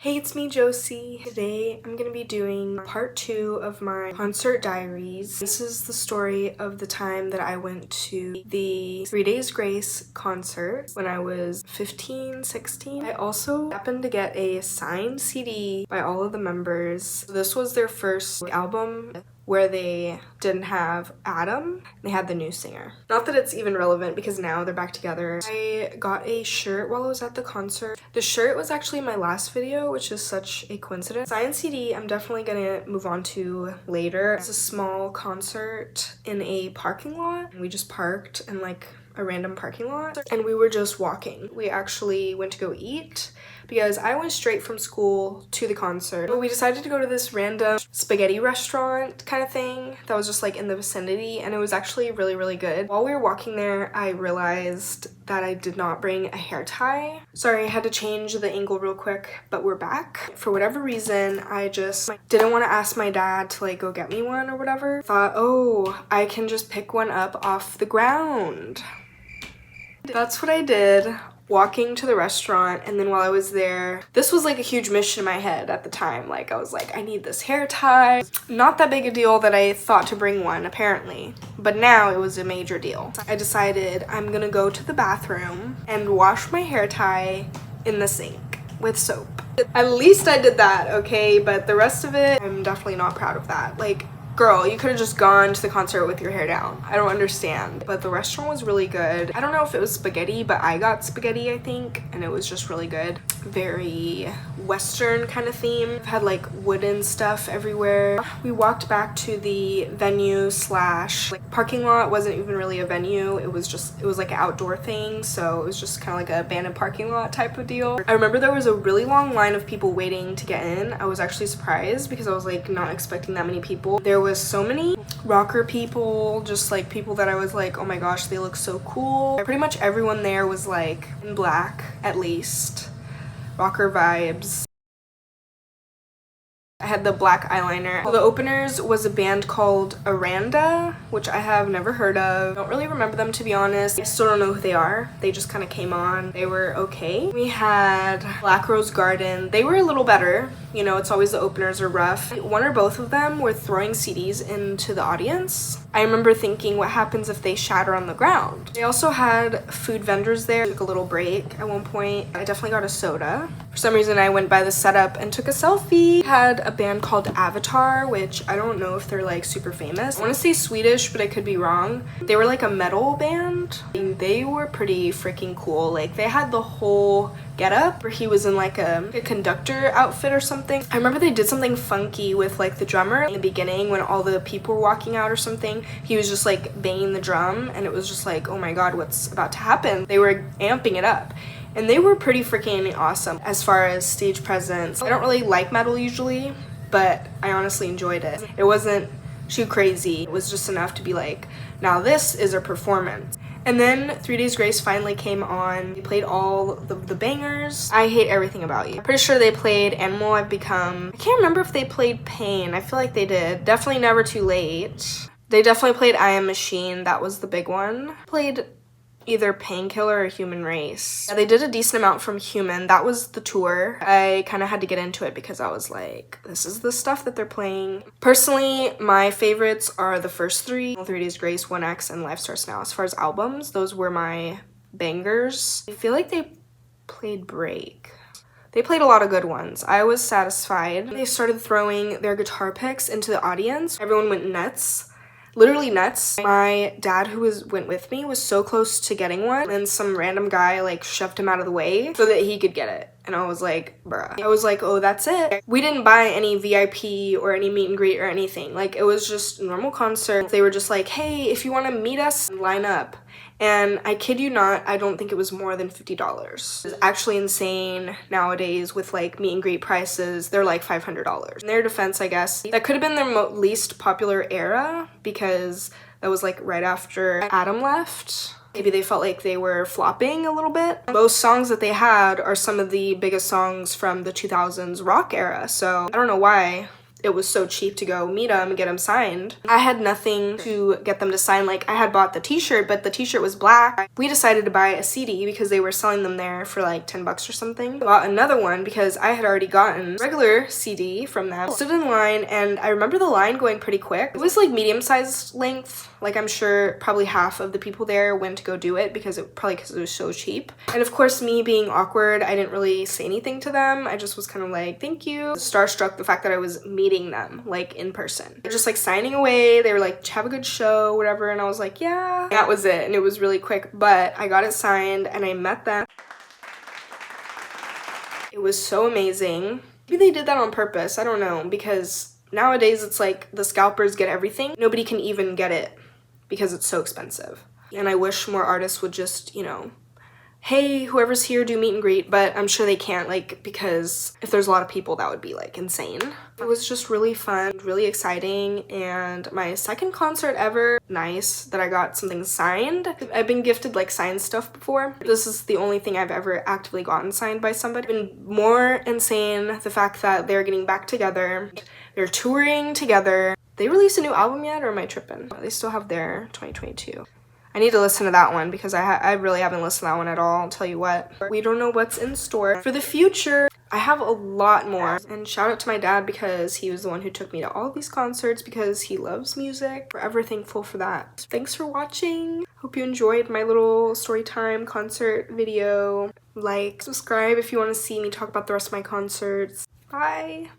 Hey, it's me, Josie. Today I'm gonna be doing part 2 of my concert diaries. This is the story of the time that I went to the 3 Days Grace concert when I was 15, 16. I also happened to get a signed CD by all of the members. This was their first album where they didn't have Adam. They had the new singer. Not that it's even relevant because now they're back together. I got a shirt while I was at the concert. The shirt was actually my last video, which is such a coincidence. Signed CD, I'm definitely gonna move on to later. It's a small concert in a parking lot. We just parked in like a random parking lot and we were just walking. We actually went to go eat because I went straight from school to the concert. But we decided to go to this random spaghetti restaurant kind of thing that was just like in the vicinity, and it was actually really, really good. While we were walking there, I realized that I did not bring a hair tie. Sorry, I had to change the angle real quick, but we're back. For whatever reason, I just didn't want to ask my dad to like go get me one or whatever. Thought, oh, I can just pick one up off the ground. That's what I did, walking to the restaurant. And then while I was there, this was like a huge mission in my head at the time. Like I was like, I need this hair tie. Not that big a deal that I thought to bring one apparently, but now it was a major deal. I decided I'm gonna go to the bathroom and wash my hair tie in the sink with soap. At least I did that, okay? But the rest of it, I'm definitely not proud of that. Like, girl, you could have just gone to the concert with your hair down. I don't understand. But the restaurant was really good. I don't know if it was spaghetti, but I got spaghetti, I think, and it was just really good. Very Western kind of theme. It had like wooden stuff everywhere. We walked back to the venue slash like parking lot. Wasn't even really a venue. It was like an outdoor thing, so it was just kind of like an abandoned parking lot type of deal. I remember there was a really long line of people waiting to get in. I was actually surprised because I was like not expecting that many people. There was so many rocker people, just like people that I was like, oh my gosh, they look so cool. Pretty much everyone there was like in black, at least. Rocker vibes. I had the black eyeliner. So the openers was a band called Aranda, which I have never heard of. Don't really remember them, to be honest. I still don't know who they are. They just kind of came on. They were okay. We had Black Rose Garden. They were a little better. You know, it's always the openers are rough. One or both of them were throwing CDs into the audience. I remember thinking, what happens if they shatter on the ground? They also had food vendors there. Took a little break at one point. I definitely got a soda. For some reason, I went by the setup and took a selfie. Had a band called Avatar, which I don't know if they're like super famous. I want to say Swedish, but I could be wrong. They were like a metal band. And they were pretty freaking cool. Like they had the whole getup where he was in like a conductor outfit or something. I remember they did something funky with like the drummer in the beginning when all the people were walking out or something. He was just like banging the drum and it was just like, oh my god, what's about to happen? They were amping it up. And they were pretty freaking awesome as far as stage presence. I don't really like metal usually, but I honestly enjoyed it. It wasn't too crazy. It was just enough to be like, now this is a performance. And then 3 Days Grace finally came on. They played all the bangers. I Hate Everything About You. Pretty sure they played Animal I've Become. I can't remember if they played Pain. I feel like they did. Definitely Never Too Late. They definitely played I Am Machine. That was the big one. Played either Painkiller or Human Race. Yeah, they did a decent amount from Human. That was the tour. I kind of had to get into it because I was like, this is the stuff that they're playing. Personally, my favorites are the first three: 3 Days Grace, 1X, and Life Starts Now. As far as albums, those were my bangers. I feel like they played Break. They played a lot of good ones. I was satisfied. They started throwing their guitar picks into the audience. Everyone went nuts. Literally nuts. My dad, who went with me, was so close to getting one, and some random guy like shoved him out of the way so that he could get it. And I was like, bruh. I was like, oh, that's it. We didn't buy any VIP or any meet and greet or anything. Like, it was just normal concert. They were just like, hey, if you want to meet us, line up. And I kid you not, I don't think it was more than $50. It's actually insane nowadays with like meet and greet prices. They're like $500. In their defense, I guess, that could have been their least popular era because that was like right after Adam left. Maybe they felt like they were flopping a little bit. Most songs that they had are some of the biggest songs from the 2000s rock era. So I don't know why it was so cheap to go meet them and get them signed. I had nothing to get them to sign. Like, I had bought the t-shirt, but the t-shirt was black. We decided to buy a CD because they were selling them there for like 10 bucks or something. Bought another one because I had already gotten a regular CD from them. Stood in line, and I remember the line going pretty quick. It was like medium-sized length. Like, I'm sure probably half of the people there went to go do it because it was so cheap. And of course, me being awkward, I didn't really say anything to them. I just was kind of like, thank you. Starstruck the fact that I was meeting them like in person. They're just like signing away. They were like, have a good show, whatever. And I was like, yeah. That was it. And it was really quick, but I got it signed and I met them. It was so amazing. Maybe they did that on purpose. I don't know, because nowadays it's like the scalpers get everything. Nobody can even get it because it's so expensive. And I wish more artists would just, you know, hey, whoever's here, do meet and greet, but I'm sure they can't, like, because if there's a lot of people, that would be like insane. It was just really fun, really exciting, and my second concert ever. Nice that I got something signed. I've been gifted like signed stuff before. This is the only thing I've ever actively gotten signed by somebody. It's been more insane the fact that they're getting back together. They're touring together. They released a new album yet, or am I tripping? They still have their 2022. I need to listen to that one because I really haven't listened to that one at all, I'll tell you what. We don't know what's in store for the future. I have a lot more. And shout out to my dad because he was the one who took me to all these concerts because he loves music. Forever thankful for that. Thanks for watching. Hope you enjoyed my little story time concert video. Like, subscribe if you want to see me talk about the rest of my concerts. Bye!